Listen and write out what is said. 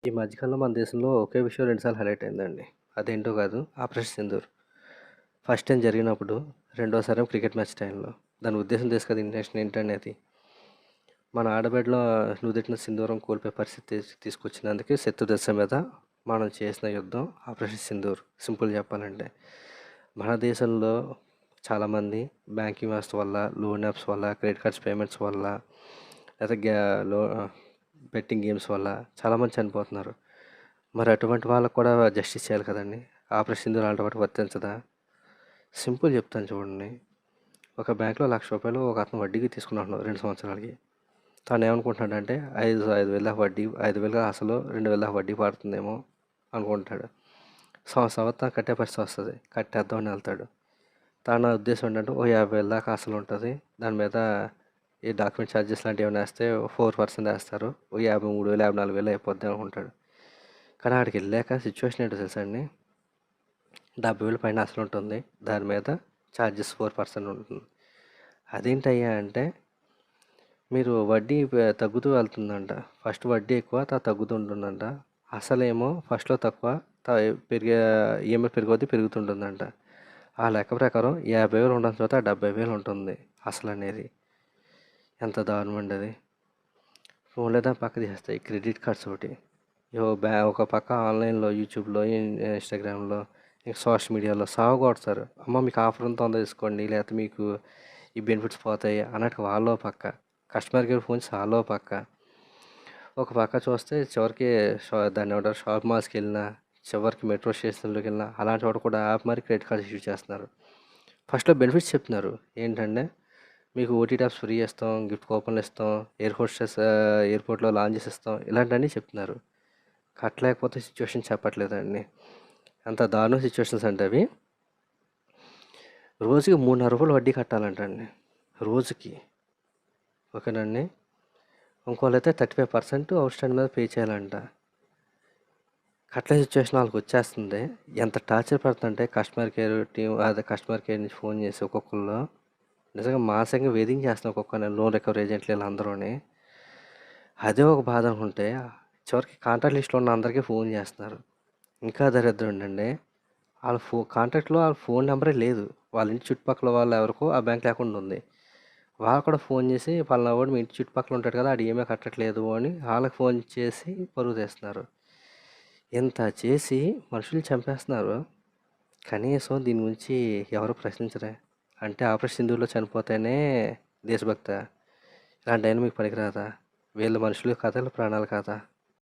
ఈ మధ్యకాలంలో మన దేశంలో ఒకే విషయం 2 సార్లు హైలైట్ అయిందండి. అదేంటో కాదు 'ఆపరేషన్ సింధూర్'. ఫస్ట్ టైమ్ జరిగినప్పుడు, రెండోసారేమో క్రికెట్ మ్యాచ్ టైంలో. దాని ఉద్దేశం తెలుసు కదా ఇంటెన్షన్ ఏంటనేది. మన ఆడబిడ్డలో నుదిటిన సింధూరం కోల్పోయే పరిస్థితి తీసుకొచ్చినందుకే శత్రు దేశం మీద మనం చేసిన యుద్ధం 'ఆపరేషన్ సింధూర్'. సింపుల్ చెప్పాలంటే. మన దేశంలో చాలామంది బ్యాంకింగ్ వ్యవస్థ వల్ల, లోన్ యాప్స్ వల్ల, క్రెడిట్ కార్డ్స్ పేమెంట్స్ వల్ల, లేదా బెట్టింగ్ గేమ్స్ వల్ల చాలామంది చనిపోతున్నారు. మరి అటువంటి వాళ్ళకు కూడా జస్టిస్ చేయాలి కదండి. ఆపరేషన్ సింధూర్ అలాంటి వాటికి వర్తించదా? సింపుల్ చెప్తాను చూడండి. ఒక బ్యాంక్లో ₹1,00,000 ఒక అతను వడ్డీకి తీసుకున్నాడు 2 సంవత్సరాలకి. తను ఏమనుకుంటున్నాడంటే 5,000 దాకా వడ్డీ, 5,000 అసలు 2,000 దాకా వడ్డీ పడుతుందేమో అనుకుంటాడు. సంవత్సరం తను కట్టే పరిస్థితి వస్తుంది. కట్టేద్దామని వెళ్తాడు. తన ఉద్దేశం ఏంటంటే ఓ 50,000 దాకా అసలు ఉంటుంది. దాని మీద ఈ డాక్యుమెంట్ ఛార్జెస్ లాంటివి ఏమైనా వేస్తే 4% వేస్తారు. ఓ 53,000 54,000 అయిపోద్ది అనుకుంటాడు. కానీ అక్కడికి వెళ్ళాక సిచ్యువేషన్ ఏంటో తెలుసా అండి? 70,000 పైన అసలు ఉంటుంది. దాని మీద ఛార్జెస్ 4% ఉంటుంది. అదేంటయ్యా అంటే మీరు వడ్డీ తగ్గుతూ వెళ్తుందంట. ఫస్ట్ వడ్డీ ఎక్కువ, తర్వాత తగ్గుతూ ఉంటుందంట. అసలేమో ఫస్ట్లో తక్కువ, పెరిగే ఈఎంఐ పెరిగొద్దీ పెరుగుతుంటుందంట. ఆ లెక్క ప్రకారం 50,000 ఉండాల్సిన చోట 70,000 ఉంటుంది అసలు అనేది. ఎంత దారుణం అండి అది. ఫోన్లో దాన్ని పక్క తీసేస్తాయి క్రెడిట్ కార్డ్స్ ఒకటి. ఒక పక్క ఆన్లైన్లో, యూట్యూబ్లో, ఇన్స్టాగ్రామ్లో, ఇంకా సోషల్ మీడియాలో సావగొడతారు. అమ్మ మీకు ఆఫర్ ఎంత ఉందో తీసుకోండి, లేకపోతే మీకు ఈ బెనిఫిట్స్ పోతాయి అన్నట్టు వాళ్ళో పక్క. కస్టమర్ కేర్ ఫోన్స్ వాళ్ళో పక్క. ఒక పక్క చూస్తే చివరికి దాన్ని ఏమంటారు, షాప్ మాల్స్కి వెళ్ళినా, చివరికి మెట్రో స్టేషన్లోకి వెళ్ళినా అలాంటి చోట కూడా యాప్ మరి క్రెడిట్ కార్డ్స్ ఇష్యూ చేస్తున్నారు. ఫస్ట్లో బెనిఫిట్స్ చెప్తున్నారు. ఏంటంటే మీకు ఓటీ ట్యాబ్స్ ఫ్రీ ఇస్తాం, గిఫ్ట్ కూపన్లు ఇస్తాం, ఎయిర్పోర్ట్లో లాంజెస్ ఇస్తాం, ఇలాంటివన్నీ చెప్తున్నారు. కట్టలేకపోతే సిచ్యువేషన్ చెప్పట్లేదండి. అంత దారుణ సిచ్యువేషన్స్ అంటే అవి. రోజుకి ₹3,500 వడ్డీ కట్టాలంటండి. రోజుకి. ఓకేనండి. ఇంకోళ్ళైతే 35% అవుట్ స్టాండ్ మీద పే చేయాలంట. కట్టలేని సిచ్యువేషన్ వాళ్ళకి వచ్చేస్తుంది. ఎంత టార్చర్ పడుతుందంటే కస్టమర్ కేర్ నుంచి ఫోన్ చేసి ఒక్కొక్కళ్ళు నిజంగా మానసికంగా వేధించేస్తున్నారు ఒక్కొక్క లోన్ రికవరీ ఏజెంట్లు వీళ్ళందరూని. అదే ఒక బాధ అనుకుంటే చివరికి కాంటాక్ట్ లిస్ట్లో ఉన్న అందరికీ ఫోన్ చేస్తున్నారు. ఇంకా దరిద్రం ఏంటంటే వాళ్ళ కాంటాక్ట్లో వాళ్ళ ఫోన్ నెంబరే లేదు. వాళ్ళ ఇంటి చుట్టుపక్కల వాళ్ళు ఎవరికో ఆ బ్యాంక్ అకౌంట్ ఉంది. వాళ్ళు కూడా ఫోన్ చేసి పలానా వాడు మీ ఇంటి చుట్టుపక్కల ఉంటాడు కదా, ఆడు ఏమీ కట్టట్లేదు అని వాళ్ళకి ఫోన్ చేసి పరువు తీస్తున్నారు. ఇంత చేసి మనుషులు చంపేస్తున్నారు. కనీసం దీని గురించి ఎవరు ప్రశ్నించరే. అంటే ఆపరేషన్ సింధూర్లో చనిపోతేనే దేశభక్త. ఇలాంటి అయినా మీకు పనికిరాదా? వీళ్ళ మనుషులు కాదా, ప్రాణాలు కాదా?